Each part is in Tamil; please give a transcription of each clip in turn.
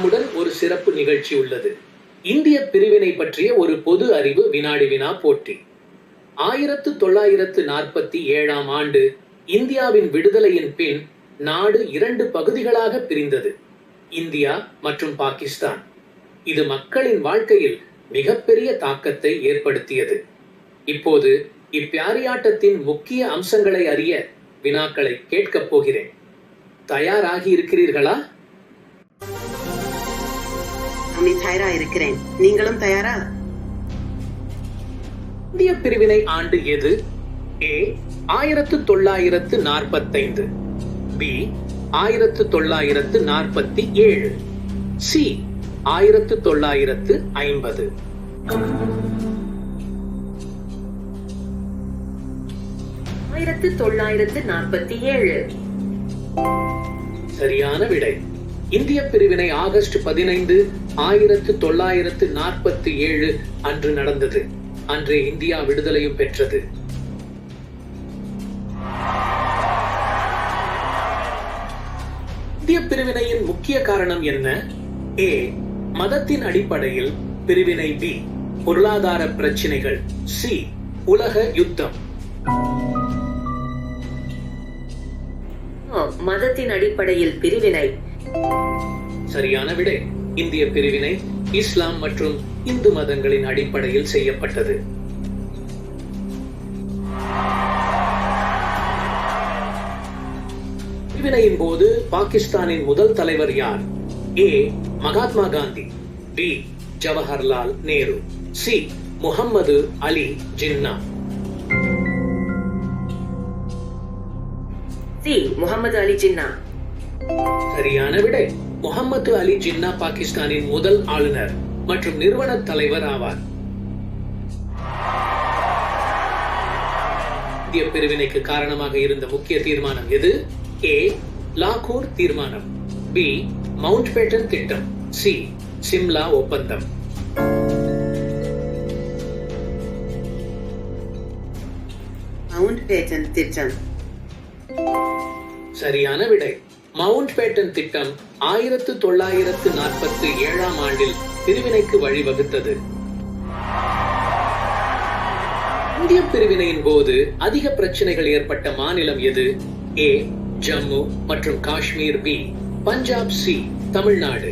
நம்முடன் ஒரு சிறப்பு நிகழ்ச்சி உள்ளது. இந்திய பிரிவினை பற்றிய ஒரு பொது அறிவு வினாடி வினா போட்டி. 1947ஆம் ஆண்டு இந்தியாவின் விடுதலையின் பின் நாடு 2 பகுதிகளாக பிரிந்தது, இந்தியா மற்றும் பாகிஸ்தான். இது மக்களின் வாழ்க்கையில் மிகப்பெரிய தாக்கத்தை ஏற்படுத்தியது. இப்போது இப்பியாரியாட்டத்தின் முக்கிய அம்சங்களை அறிய வினாக்களை கேட்கப் போகிறேன். தயாராகி இருக்கிறீர்களா? தயாரா இருக்கிறேன். நீங்களும் தயாரா? இந்திய பிரிவினை ஆண்டு எது? A 1945, B 1947, C 1950. 1947. சரியான விடை. இந்திய பிரிவினை ஆகஸ்ட் 15, 1947 அன்று நடந்தது. அன்றே இந்தியா விடுதலையும் பெற்றது. இந்திய பிரிவினையின் முக்கிய காரணம் என்ன? A மதத்தின் அடிப்படையில் பிரிவினை, B பொருளாதார பிரச்சினைகள், C உலக யுத்தம். மதத்தின் அடிப்படையில் பிரிவினை. சரியான விடை. இந்திய பிரிவினை இஸ்லாம் மற்றும் இந்து மதங்களின் அடிப்படையில் செய்யப்பட்டது. பிரிவினையின் போது பாகிஸ்தானின் முதல் தலைவர் யார்? A Mahatma Gandhi, B Jawaharlal Nehru, C Muhammad Ali Jinnah. C Mohammed Ali Jinnah. சரியான விடை. முகம்மது அலி ஜின்னா பாகிஸ்தானின் முதல் ஆளுநர் மற்றும் நிறுவன தலைவர் ஆவார். இந்திய பிரிவினைக்கு காரணமாக இருந்த முக்கிய தீர்மானம் எது? A லாகூர் தீர்மானம், B மவுண்ட் பேட்டன் திட்டம், C சிம்லா ஒப்பந்தம். மவுண்ட் பேட்டன் திட்டம். சரியான விடை. மவுண்ட் பேட்டன் திட்டம் 1947ஆம் ஆண்டில் பிரிவினைக்கு வழிவகுத்தது. இந்திய பிரிவினையின் போது அதிக பிரச்சனைகள் ஏற்பட்ட மாநிலம் எது? A ஜம்மு மற்றும் காஷ்மீர், B பஞ்சாப், C தமிழ்நாடு.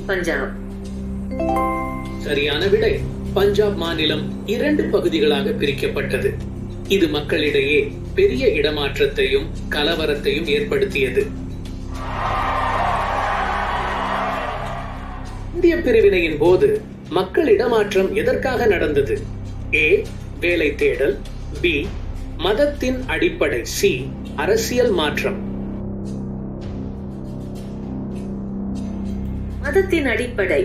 பஞ்சாப். சரியான விடை. பஞ்சாப் மாநிலம் 2 பகுதிகளாக பிரிக்கப்பட்டது. இது மக்களிடையே பெரிய இடமாற்றத்தையும் கலவரத்தையும் ஏற்படுத்தியது. இந்திய பிரிவினையின் போது மக்கள் இடமாற்றம் எதற்காக நடந்தது? A வேலை தேடல், B மதத்தின் அடிப்படை, C அரசியல் மாற்றம். மதத்தின் அடிப்படை.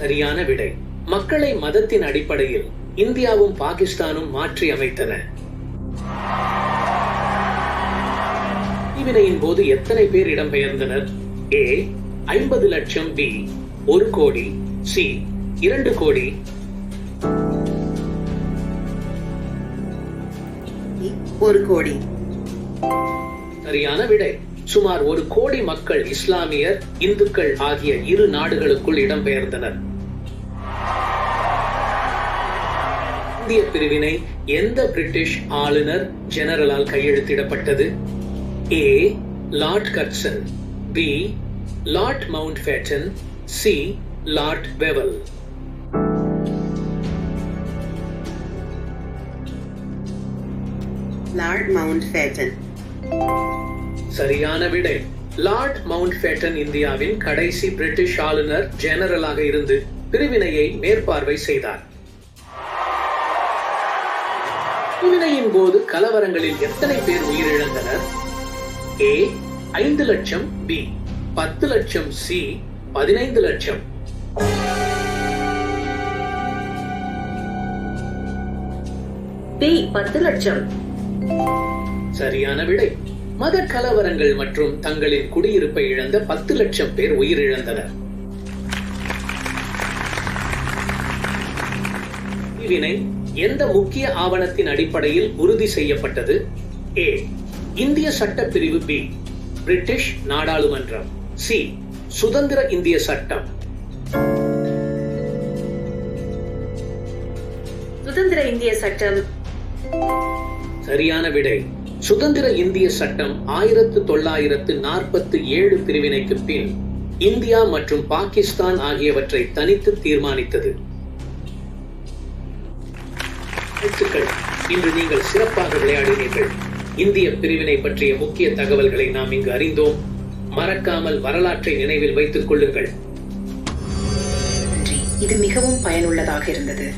சரியான விடை. மக்களை மதத்தின் அடிப்படையில் இந்தியாவும் பாகிஸ்தானும் மாற்றி அமைத்தன. பிரிவினையின் போது எத்தனை பேர் இடம்பெயர்ந்தனர்? A 50 லட்சம், B 1 கோடி, C 2 கோடி. 1 கோடி. சரியான விடை. சுமார் 1 கோடி மக்கள் இஸ்லாமியர், இந்துக்கள் ஆகிய இரு நாடுகளுக்குள் இடம்பெயர்ந்தனர். இந்திய பிரிவினை எந்த பிரிட்டிஷ் ஆளுநர் ஜெனரலால் கையெழுத்திடப்பட்டது? A Lord Curzon, B Lord Mountbatten, C Lord Wavell. Lord Mountbatten. சரியான விடை. லார்ட் மவுண்ட் பேட்டன் இந்தியாவின் கடைசி பிரிட்டிஷ் ஆளுநர் ஜெனரலாக இருந்து பிரிவினையை மேற்பார்வை செய்தார். பிரிவினையின் போது கலவரங்களில் எத்தனை பேர் உயிரிழந்தனர்? A 5 லட்சம், B 10 லட்சம், C 15 லட்சம். B 10 லட்சம். சரியான விடை. மத கலவரங்கள் மற்றும் தங்களின் குடியிருப்பை இழந்த 10 லட்சம் பேர் உயிரிழந்தனர். பிரிவினை எந்த முக்கிய ஆவணத்தின் அடிப்படையில் உறுதி செய்யப்பட்டது? ஏ இந்திய சட்டப்பிரிவு, பி பிரிட்டிஷ் நாடாளுமன்றம், சி சுதந்திர இந்திய சட்டம். சுதந்திர இந்திய சட்டம். சரியான விடை. சுதந்திர இந்திய சட்டம் 1947 பிரிவினைக்கு பின் இந்தியா மற்றும் பாகிஸ்தான் ஆகியவற்றை தனித்து தீர்மானித்தது. வாழ்த்துக்கள். இன்று நீங்கள் சிறப்பாக விளையாடினீர்கள். இந்திய பிரிவினை பற்றிய முக்கிய தகவல்களை நாம் இங்கு அறிந்தோம். மறக்காமல் வரலாற்றை நினைவில் வைத்துக் கொள்ளுங்கள். நன்றி. இது மிகவும் பயனுள்ளதாக இருந்தது.